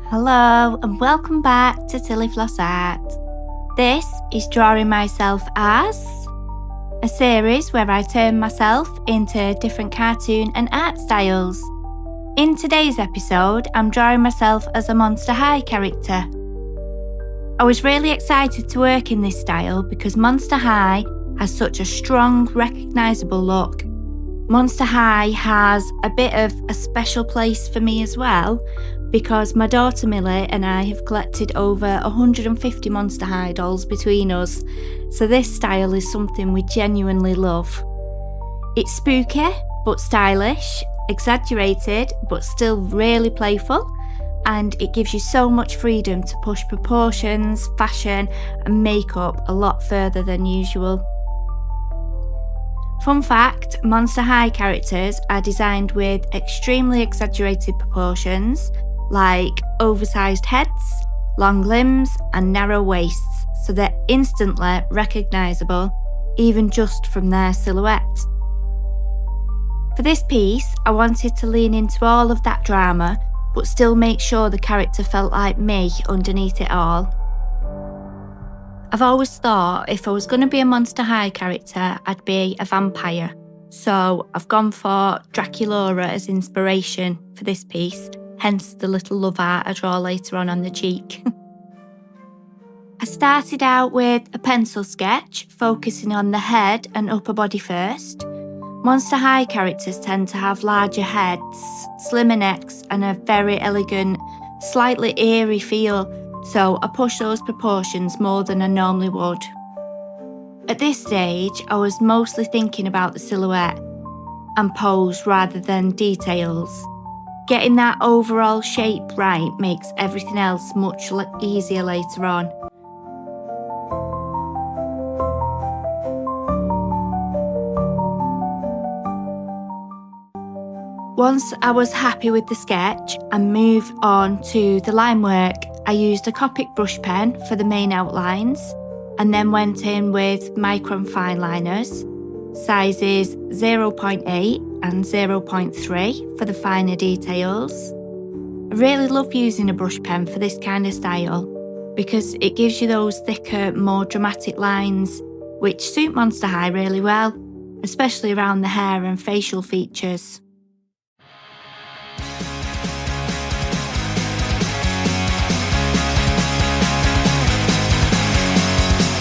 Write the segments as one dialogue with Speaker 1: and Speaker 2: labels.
Speaker 1: Hello and welcome back to Silly Floss Art. This is Drawing Myself As, a series where I turn myself into different cartoon and art styles. In today's episode, I'm drawing myself as a Monster High character. I was really excited to work in this style because Monster High has such a strong, recognisable look. Monster High has a bit of a special place for me as well because my daughter Millie and I have collected over 150 Monster High dolls between us, so this style is something we genuinely love. It's spooky but stylish, exaggerated but still really playful, and it gives you so much freedom to push proportions, fashion and makeup a lot further than usual. Fun fact, Monster High characters are designed with extremely exaggerated proportions, like oversized heads, long limbs and narrow waists, so they're instantly recognisable, even just from their silhouette. For this piece, I wanted to lean into all of that drama, but still make sure the character felt like me underneath it all. I've always thought if I was going to be a Monster High character, I'd be a vampire. So I've gone for Draculaura as inspiration for this piece, hence the little love art I draw later on the cheek. I started out with a pencil sketch, focusing on the head and upper body first. Monster High characters tend to have larger heads, slimmer necks and a very elegant, slightly eerie feel, so I push those proportions more than I normally would. At this stage, I was mostly thinking about the silhouette and pose rather than details. Getting that overall shape right makes everything else much easier later on. Once I was happy with the sketch and moved on to the line work, I used a Copic brush pen for the main outlines and then went in with Micron fineliners, sizes 0.8 and 0.3 for the finer details. I really love using a brush pen for this kind of style because it gives you those thicker, more dramatic lines which suit Monster High really well, especially around the hair and facial features.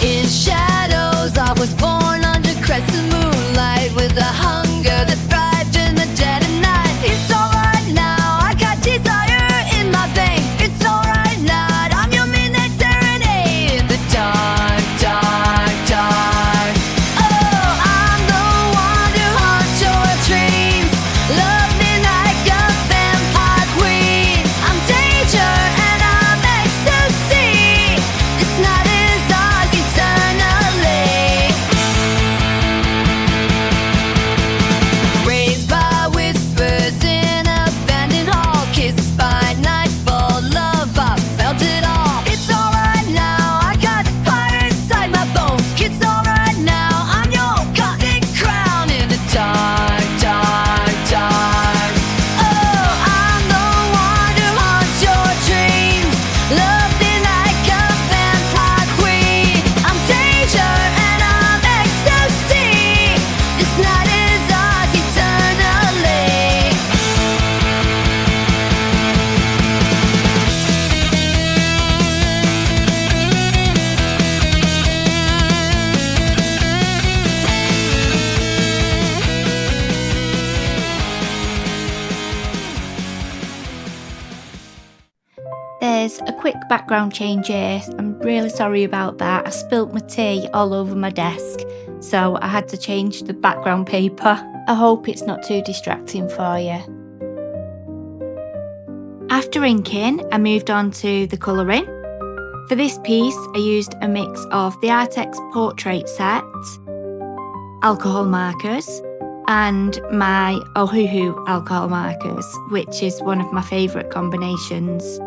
Speaker 2: In shadows, I was born under crescent moonlight with a hunger that thrived in the dead of night. It's alright now, I got desire in my veins. It's alright now, I'm your midnight serenade in the dark, dark, dark. Oh, I'm the one who haunts your dreams. Love me like a vampire queen. I'm danger and I'm ecstasy. This night is ours eternally. Raised by whispers in abandoned halls, kissed by nightfall, love, I felt it all. It's alright now, I got fire inside my bones. It's alright now, I'm your gothic crown in the dark, dark, dark. Oh, I'm the one who haunts your dreams. Love me like a vampire queen. I'm danger and I'm ecstasy. This night is ours eternally.
Speaker 1: There's a quick background change here. I'm really sorry about that. I spilt my tea all over my desk, so I had to change the background paper. I hope it's not too distracting for you. After inking, I moved on to the colouring. For this piece, I used a mix of the Arrtx portrait set, alcohol markers, and my Ohuhu alcohol markers, which is one of my favourite combinations.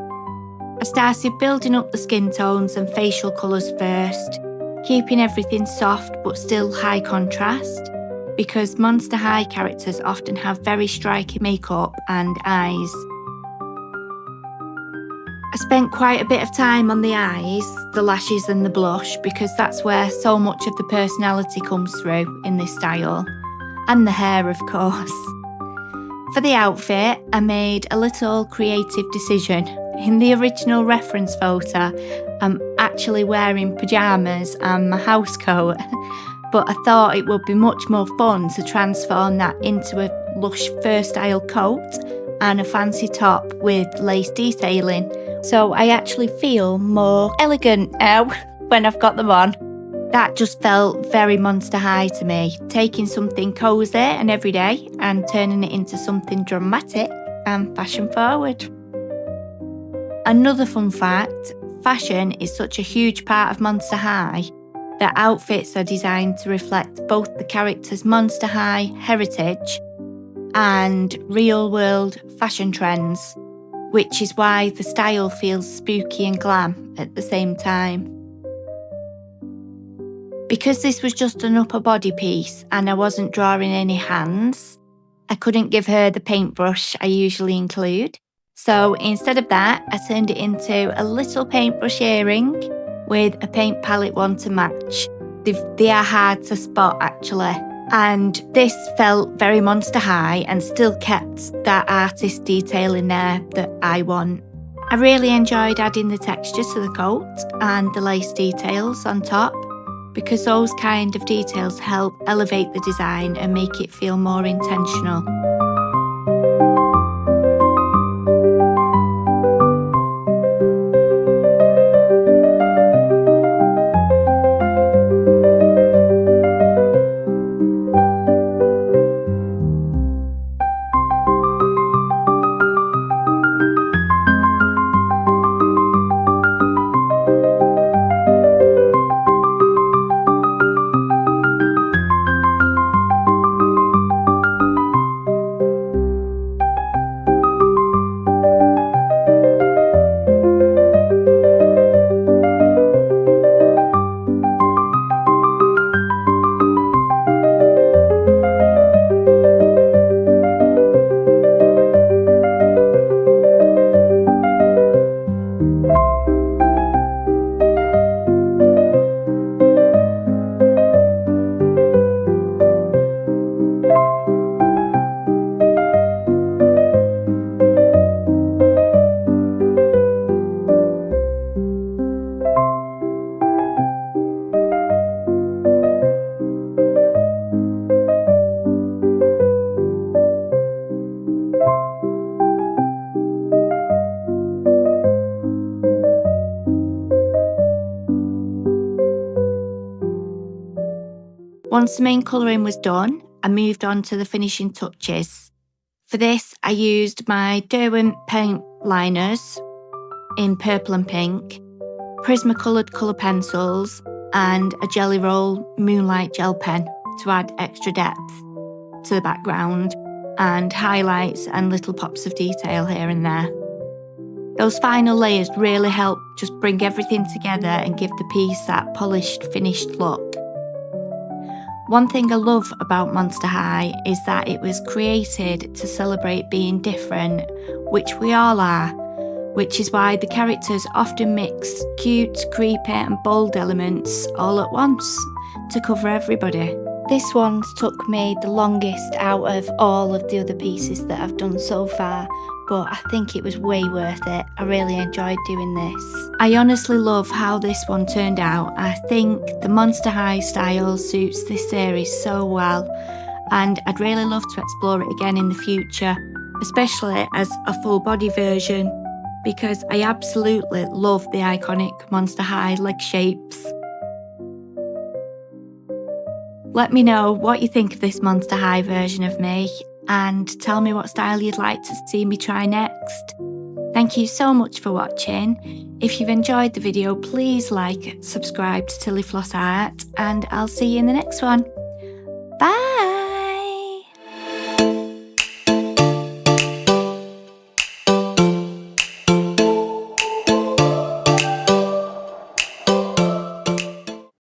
Speaker 1: I started building up the skin tones and facial colours first, keeping everything soft but still high contrast, because Monster High characters often have very striking makeup and eyes. I spent quite a bit of time on the eyes, the lashes and the blush because that's where so much of the personality comes through in this style. And the hair, of course. For the outfit, I made a little creative decision. In the original reference photo, I'm actually wearing pyjamas and my house coat, but I thought it would be much more fun to transform that into a lush fur-style coat and a fancy top with lace detailing. So I actually feel more elegant now when I've got them on. That just felt very Monster High to me, taking something cosy and everyday and turning it into something dramatic and fashion forward. Another fun fact, fashion is such a huge part of Monster High that outfits are designed to reflect both the character's Monster High heritage and real-world fashion trends, which is why the style feels spooky and glam at the same time. Because this was just an upper body piece and I wasn't drawing any hands, I couldn't give her the paintbrush I usually include. So instead of that, I turned it into a little paintbrush earring with a paint palette one to match. They are hard to spot actually. And this felt very Monster High and still kept that artist detail in there that I want. I really enjoyed adding the textures to the coat and the lace details on top, because those kind of details help elevate the design and make it feel more intentional. Once the main colouring was done, I moved on to the finishing touches. For this, I used my Derwent paint liners in purple and pink, Prismacolor colour pencils, and a Gelly Roll Moonlight gel pen to add extra depth to the background and highlights and little pops of detail here and there. Those final layers really help just bring everything together and give the piece that polished, finished look. One thing I love about Monster High is that it was created to celebrate being different, which we all are, which is why the characters often mix cute, creepy and bold elements all at once to cover everybody. This one took me the longest out of all of the other pieces that I've done so far, but I think it was way worth it. I really enjoyed doing this. I honestly love how this one turned out. I think the Monster High style suits this series so well, and I'd really love to explore it again in the future, especially as a full body version, because I absolutely love the iconic Monster High leg shapes. Let me know what you think of this Monster High version of me and tell me what style you'd like to see me try next. Thank you so much for watching. If you've enjoyed the video, please like, subscribe to Tilly Floss Art, and I'll see you in the next one. Bye!